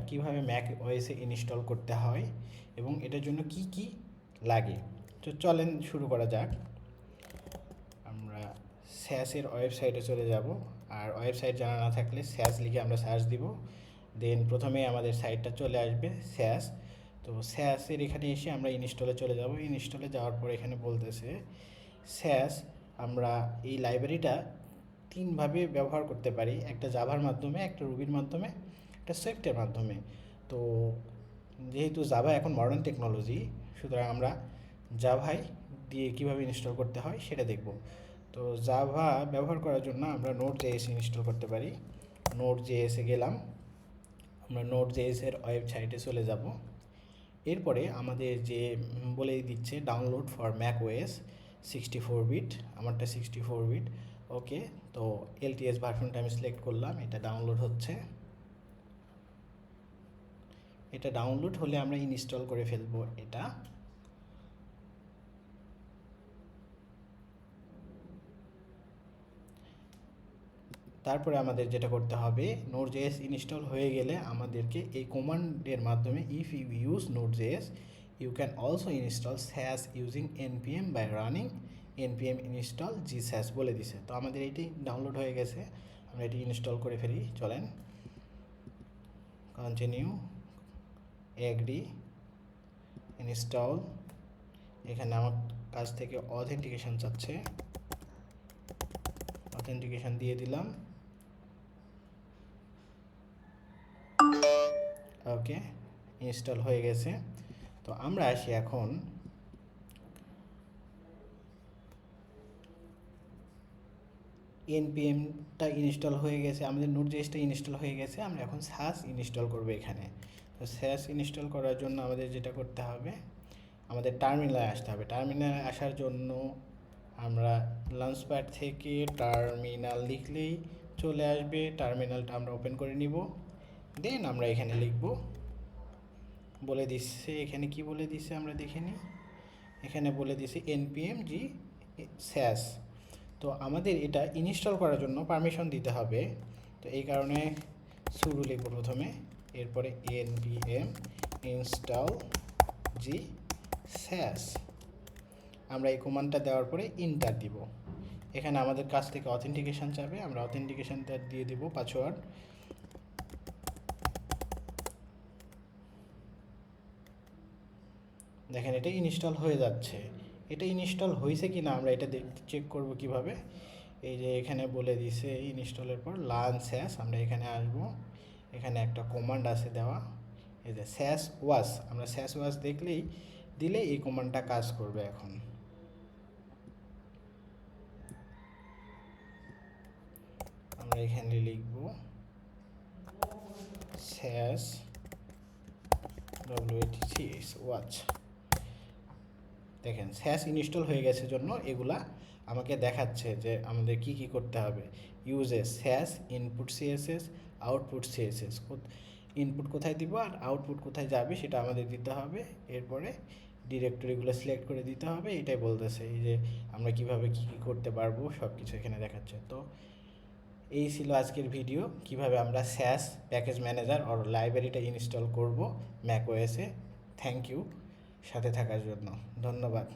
কিভাবে Mac ওএসে install করতে হয় এবং এটার জন্য কি কি লাগে। তো চলেন শুরু করা যাক। আমরা স্যাসের ওয়েবসাইটে চলে যাব, আর ওয়েবসাইট জানা না থাকলে স্যাস লিখে আমরা সার্চ দিব, দেন প্রথমে আমাদের সাইটটা চলে আসবে স্যাস। তো স্যাসের এখানে এসে আমরা ইনস্টলে চলে যাব। ইনস্টলে যাওয়ার পর এখানে বলতেছে স্যাস আমরা এই লাইব্রেরিটা তিনভাবে ব্যবহার করতে পারি, একটা জাভার মাধ্যমে, একটা রুবির মাধ্যমে, একটা সুইফটের মাধ্যমে। তো যেহেতু জাভা এখন মডার্ন টেকনোলজি, সুতরাং আমরা জাভাই দিয়ে কীভাবে ইনস্টল করতে হয় সেটা দেখব। তো জাভা ব্যবহার করার জন্য আমরা নোড জেএস ইনস্টল করতে পারি। নোড জেএসে গেলাম, আমরা নোড জেএসের ওয়েবসাইটে চলে যাব। এরপরে আমাদের যে বলে দিচ্ছে ডাউনলোড ফর ম্যাকওএস 64 বিট, আমারটা 64 বিট। ওকে, তো এলটিএস ভার্সনটা আমি সিলেক্ট করলাম, এটা ডাউনলোড হচ্ছে। এটা ডাউনলোড হলে আমরা ইনস্টল করে ফেলবো এটা। তারপরে আমাদের যেটা করতে হবে, নোড.js ইনস্টল হয়ে গেলে আমাদেরকে এই কমান্ডের মাধ্যমে if you use Node js you can also install sass using npm by running npm install gsass বলে দিছে। তো আমাদের এটি ডাউনলোড হয়ে গেছে, আমরা এটি ইনস্টল করে ফেলি। চলেন কন্টিনিউ, এগ্রি, ইনস্টল। এখানে আমার কাছ থেকে অথেন্টিকেশন চাচ্ছে, অথেন্টিকেশন দিয়ে দিলাম। ওকে, ইনস্টল হয়ে গেছে। তো আমরা আসি এখন npmটা ইনস্টল হয়ে গেছে, আমাদের নোড.jsটা ইনস্টল হয়ে গেছে, আমরা এখন সাস ইনস্টল করব এখানে। তো সাস ইনস্টল করার জন্য আমাদের যেটা করতে হবে, আমাদের টার্মিনালে আসতে হবে। টার্মিনালে আসার জন্য আমরা লঞ্চপ্যাড থেকে টার্মিনাল লিখলেই চলে আসবে। টার্মিনালটা আমরা ওপেন করে নিব, দেন আমরা এখানে লিখব, বলে দিচ্ছে এখানে কি বলে দিচ্ছে আমরা দেখে নিই। এখানে বলে দিচ্ছে npm gsass। তো আমাদের এটা ইনস্টল করার জন্য পারমিশন দিতে হবে, তো এই কারণে শুরু লিখব প্রথমে, এরপরে npm install gsass। আমরা এই কমান্ডটা দেওয়ার পরে ইন্টার দিব। এখানে আমাদের কাছ থেকে অথেন্টিকেশন চাবে, আমরা অথেন্টিকেশনটা দিয়ে দিব, পাসওয়ার্ড। দেখেন এটা ইনস্টল হয়ে যাচ্ছে। এটা ইনস্টল হয়েছে কি না আমরা এটা চেক করব কিভাবে। এই যে এখানে বলে দিছে ইনস্টলের পর লার্ন স্যাস, আমরা এখানে আসব, এখানে একটা কমান্ড আছে দেওয়া, এই যে স্যাস ওয়াস, আমরা স্যাস ওয়াস দিলে এই কমান্ডটা কাজ করবে। এখন আমরা এখানে লিখব স্যাস WATCH ওয়াচ। দেখেন স্যাস ইনস্টল হয়ে গেছে জন্য এগুলা আমাকে দেখাচ্ছে যে আমাদের কি কি করতে হবে। Uses sass input CSS, output CSS, input কোথায় দিব আর আউটপুট কোথায় যাবে সেটা আমাদের দিতে হবে। এরপরে ডিরেক্টরিগুলো সিলেক্ট করে দিতে হবে। এটাই বলতেছে এই যে আমরা কিভাবে কি কি করতে পারবো সব কিছু এখানে দেখাচ্ছে। তো এই ছিল আজকের ভিডিও, কিভাবে আমরা স্যাস প্যাকেজ ম্যানেজার আর লাইব্রেরিটা ইনস্টল করব ম্যাকওএসে। থ্যাংক ইউ সাথে থাকার জন্য, ধন্যবাদ।